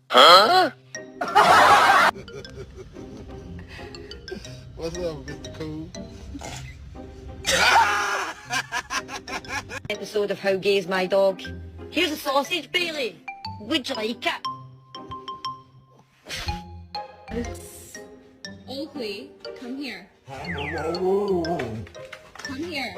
Huh? What's up, Mr. Cool? Episode of How Gay's My Dog. Here's a sausage, Bailey. Would you like it? Oakley, come here. Come here.